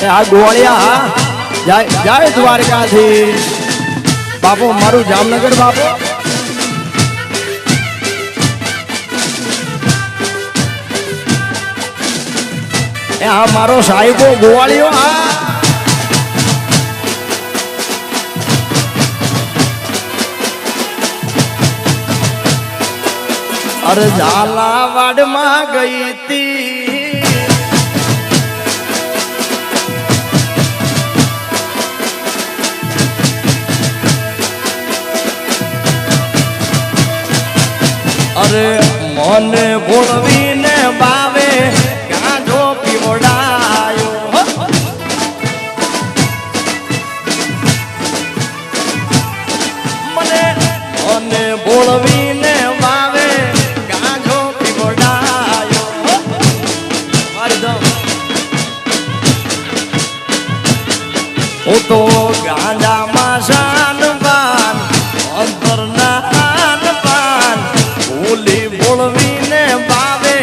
આ ગોળિયા જય જય દ્વારકાધીશ બાપુ મારું જામનગર બાપુ આ મારો સાહેબો ગોવાળિયો અરે ઝાલાવાડ માં ગઈ તી અરે મને બોલવીને બાવે ગાંજો પીવડાયો મને બોલવીને બાવે ગાંજો પીવડાયો હું તો ગાંજામાં શાનબાન અંતરના આનબાન ભૂલી બોલવીને બાવે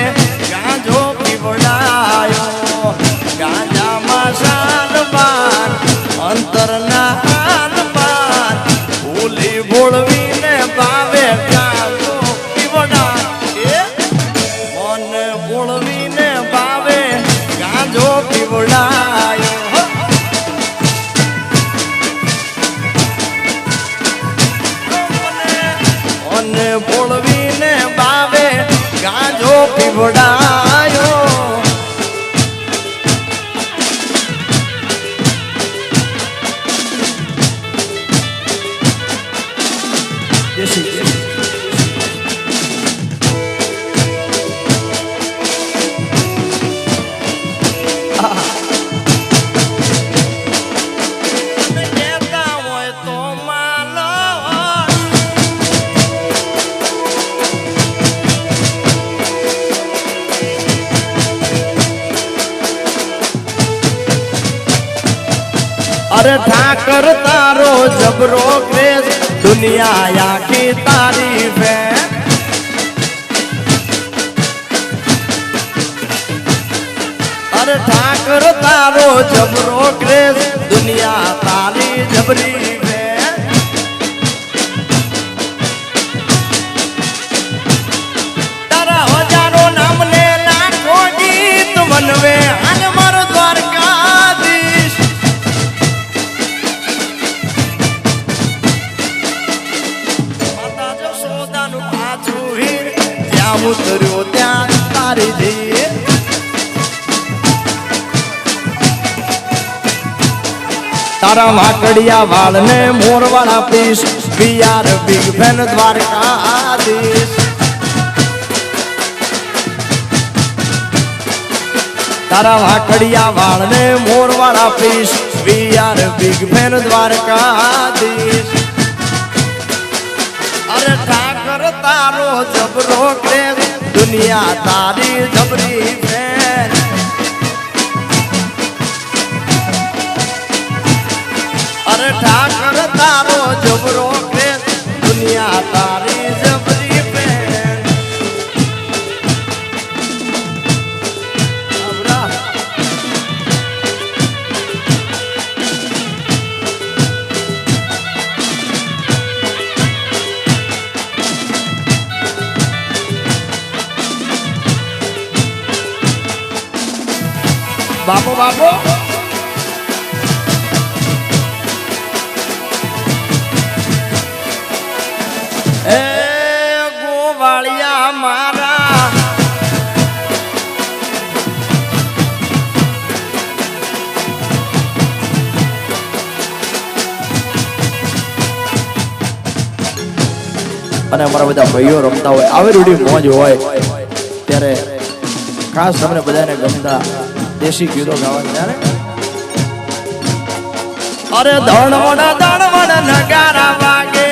ગાંજો પીવડાયો ગાંજામાં શાનબાન અંતરના આનબાન ભૂલી બોલવીને બાવે ગાંજો પીવડાયો મન બોલવીને બાવે ગાંજો પીવડાયો મને બોલવીને બાવે ગાંજો પીવડાયો अरे ठाकर तारो जबरो क्रेज दुनिया आखी तारीफ है अरे ठाकर तारो जबरो क्रेज दुनिया तारी जबरी है तारा हजारों नाम ने लाखों गीत बनवे आज मारो द्वारकाधीश उतर्यो त्या तारी जी तारा वाकड़िया वाल ने मोर वाला piece we are big fan Dwarkadhish तारा वाकड़िया वाल ने मोर वाला piece we are big fan Dwarkadhish अरे ठाकर तारो जबरो क्रेज दुनिया तारी जबरी फैन अरे ठाकर तारो जबरो क्रेज दुनिया तारी जबरी फैन बापो बापो ए गोवालिया मारा અને અમારા બધા ભાઈઓ રમતા હોય આવી રૂડી મોજ હોય ત્યારે ખાસ તમને બધાને ગમતા देशी गीतो गावा अरे धणवण नगारा वागे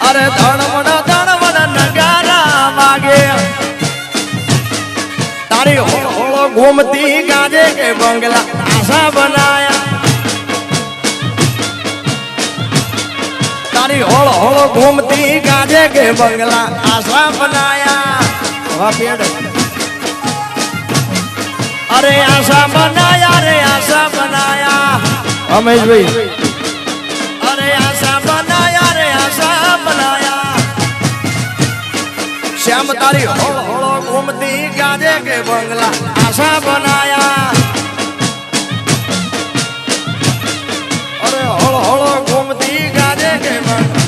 अरे धणवण नगारा वागे तारी होलो घूमती गाजे के बंगला आशा बनाया तारी होलो घूमती गाजे के बंगला आशा बनाया वाह पेड़ अरे आशा बनाया रे आशा बनाया અમેશભાઈ अरे आशा बनाया रे आशा बनाया श्याम तारी होड़ होड़ो घूमती गाजे के बंगला आशा बनाया अरे होड़ होड़ो घूमती गाजे के बंगला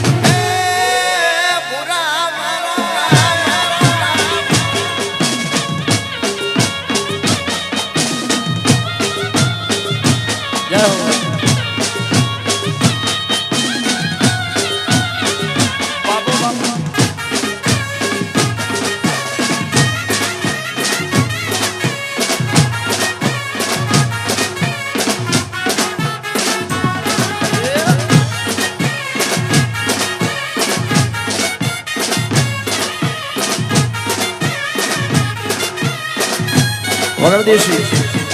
વગર દેશી